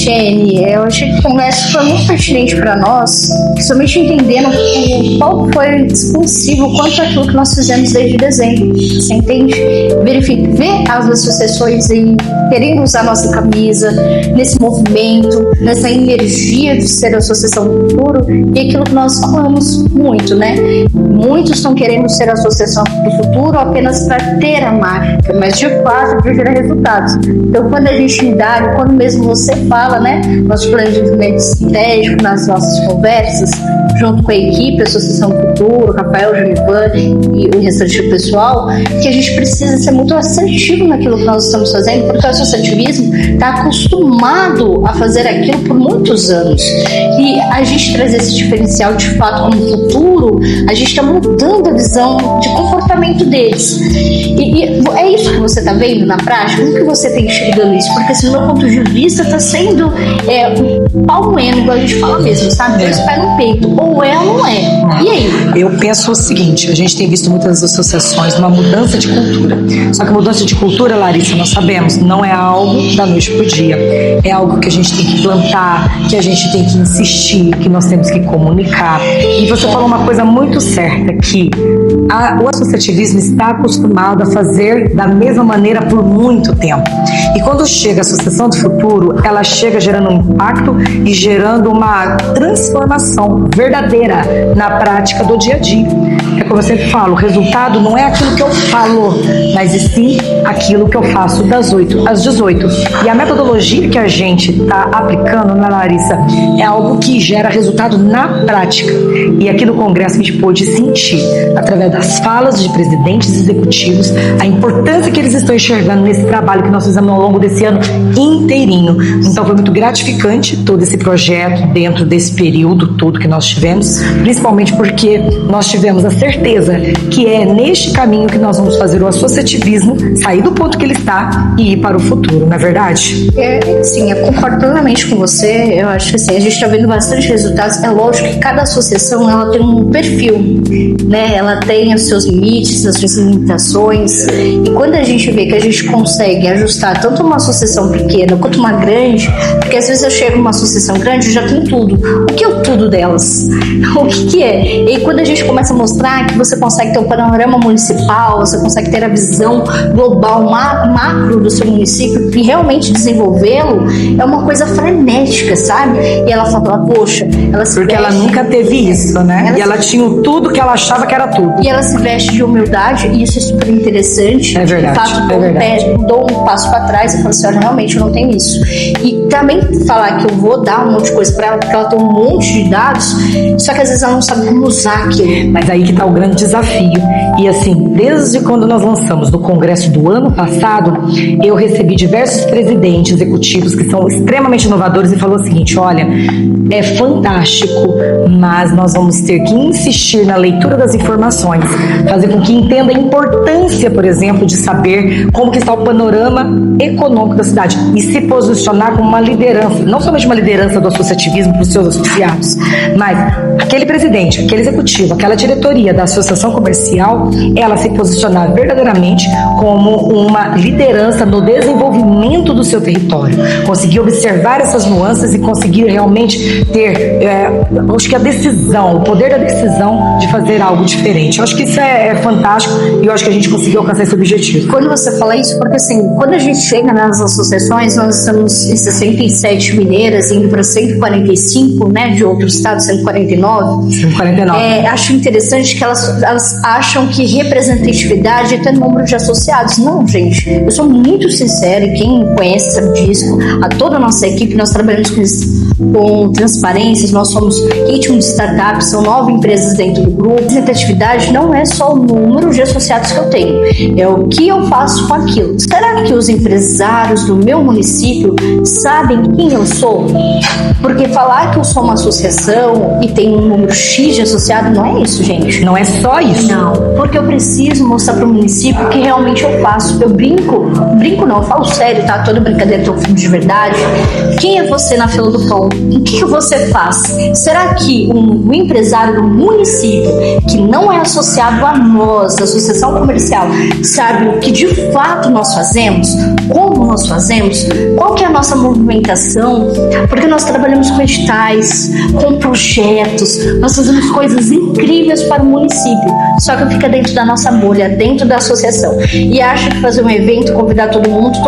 Shane, eu achei que o congresso foi muito pertinente para nós, principalmente entendendo qual foi expansivo quanto aquilo que nós fizemos desde dezembro. Você entende? Ver as associações aí querendo usar nossa camisa nesse movimento, nessa energia de ser associação do futuro, e aquilo que nós falamos muito, né? Muitos estão querendo ser associação do futuro apenas para ter a marca, mas de fato para gerar resultados. Então, quando a gente indaga, quando mesmo você fala, né, nosso planejamento estratégico, nas nossas conversas, junto com a equipe, a Associação Futuro, Rafael, Junivan e o restante do pessoal, que a gente precisa ser muito assertivo naquilo que nós estamos fazendo, porque o associativismo está acostumado a fazer aquilo por muitos anos. E a gente traz esse diferencial de fato como futuro, a gente está mudando a visão de comportamento deles. E é isso que você está vendo na prática? Como que você está enxergando isso? Porque, assim, do meu ponto de vista, está sendo um pau moendo, igual a gente fala mesmo, sabe? Dois pés no peito. Ou é ou não é. E aí? Eu penso o seguinte, a gente tem visto muitas associações numa mudança de cultura. Só que a mudança de cultura, Larissa, nós sabemos, não é algo da noite pro dia. É algo que a gente tem que plantar, que a gente tem que insistir, que nós temos que comunicar. E você falou uma coisa muito certa, que o associativismo está acostumado a fazer da mesma maneira por muito tempo. E quando chega a Associação do Futuro, ela chega gerando um impacto e gerando uma transformação verdadeira na prática do dia a dia. É como eu sempre falo, o resultado não é aquilo que eu falo, mas e sim aquilo que eu faço das 8 às 18. E a metodologia que a gente está aplicando, né, Larissa, é algo que gera resultado na prática. E aqui no Congresso a gente pôde sentir, através das falas de presidentes executivos, a importância que eles estão enxergando nesse trabalho que nós fizemos ao longo desse ano inteirinho. Então foi muito gratificante todo esse projeto dentro desse período todo que nós tivemos, principalmente porque nós tivemos a certeza que é neste caminho que nós vamos fazer o associativismo sair do ponto que ele está e ir para o futuro, não é verdade? Sim, eu concordo plenamente com você. Eu acho que assim, a gente está vendo bastante resultados. É lógico que cada associação ela tem um perfil, né? Ela tem os seus limites, as suas limitações. E quando a gente vê que a gente consegue ajustar tanto uma associação pequena quanto uma grande, porque às vezes eu chego numa associação grande e já tem tudo. O que é o tudo delas? O que é? E quando a gente começa a mostrar que você consegue ter um panorama municipal, você consegue ter a visão global, macro do seu município e realmente desenvolvê-lo, é uma coisa frenética, sabe? E ela fala, poxa, ela se porque veste, ela nunca teve isso, né? Ela tinha tudo que ela achava que era tudo. E ela se veste de humildade, e isso é super interessante. É verdade. De fato, dou um passo para trás e falo assim, olha, realmente eu não tenho isso. E também falar que eu vou dar um monte de coisa para ela, porque ela tem um monte de dados, só que às vezes ela não sabe como usar aquilo. Mas aí que está o grande desafio. E assim, desde quando nós lançamos no congresso do ano passado, eu recebi diversos presidentes executivos que são extremamente inovadores e falou o seguinte, olha, é fantástico, mas nós vamos ter que insistir na leitura das informações, fazer com que entenda a importância, por exemplo, de saber como que está o panorama econômico da cidade e se posicionar como uma liderança, não somente uma liderança do associativismo para os seus associados, mas aquele presidente, aquele executivo, aquela diretoria da associação comercial, ela se posicionar verdadeiramente como uma liderança no desenvolvimento do seu território, conseguir observar essas nuances e conseguir realmente ter, acho que a decisão, o poder da decisão de fazer algo diferente. Eu acho que isso é fantástico e eu acho que a gente conseguiu alcançar esse objetivo. Quando você fala isso, porque assim, quando a gente chega nas associações, nós estamos em 67 mineiras, indo para 145, né, de outros estados, 149. 149. Acho interessante que elas acham que representatividade é ter número de associados. Não, gente, eu sou muito sincera e quem me conhece sabe disso. A toda a nossa equipe, nós trabalhamos com transparências, nós somos ritmo de startup, são 9 empresas dentro do grupo. Representatividade não é só o número de associados que eu tenho, é o que eu faço com aquilo. Será que os empresários do meu município sabem quem eu sou? Porque falar que eu sou uma associação e tem um número X de associado não é isso, gente. Não é só isso. Não, porque eu preciso mostrar para o município que realmente eu faço. Eu brinco não, eu falo sério, tá? Toda brincadeira tem um fundo de verdade. Quem é você na fila do pão? Paulo, o que você faz? Será que um empresário do município que não é associado a nós, a associação comercial, sabe o que de fato nós fazemos? Como nós fazemos? Qual que é a nossa movimentação? Porque nós trabalhamos com editais, com projetos, nós fazemos coisas incríveis para o município, só que fica dentro da nossa bolha, dentro da associação. E acho que fazer um evento, convidar todo mundo,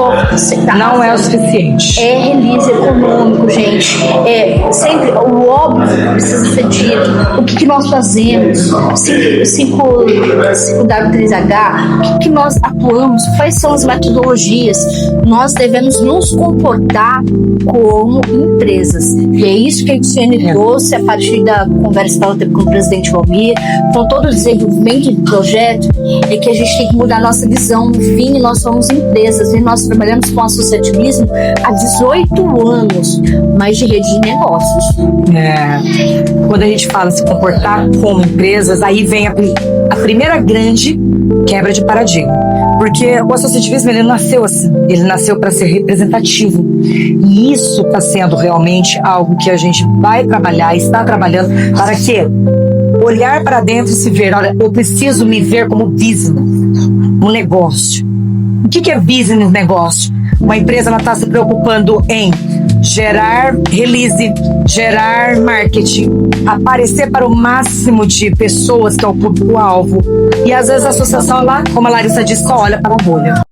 não é o suficiente. É release econômico, gente. É sempre o óbvio precisa ser dito. O que nós fazemos? 5W3H, o que nós atuamos? Quais são as metodologias? Nós devemos nos comportar como empresas. E é isso que a Ediciane trouxe a partir da conversa que ela teve com o presidente Valmir, com todo o desenvolvimento do projeto, é que a gente tem que mudar a nossa visão. No fim, nós somos empresas e nós trabalhamos com associativismo há 18 anos, mas de rede de negócios. Quando a gente fala se comportar como empresas, aí vem a primeira grande quebra de paradigma. Porque o associativismo, ele nasceu assim, ele nasceu para ser representativo. E isso está sendo realmente algo que a gente vai trabalhar, está trabalhando, para quê? Olhar para dentro e se ver, olha, eu preciso me ver como business, um negócio. O que é business negócio? Uma empresa está se preocupando em gerar release, gerar marketing, aparecer para o máximo de pessoas que é o público-alvo. E às vezes a associação lá, como a Larissa disse, só olha para a bolha.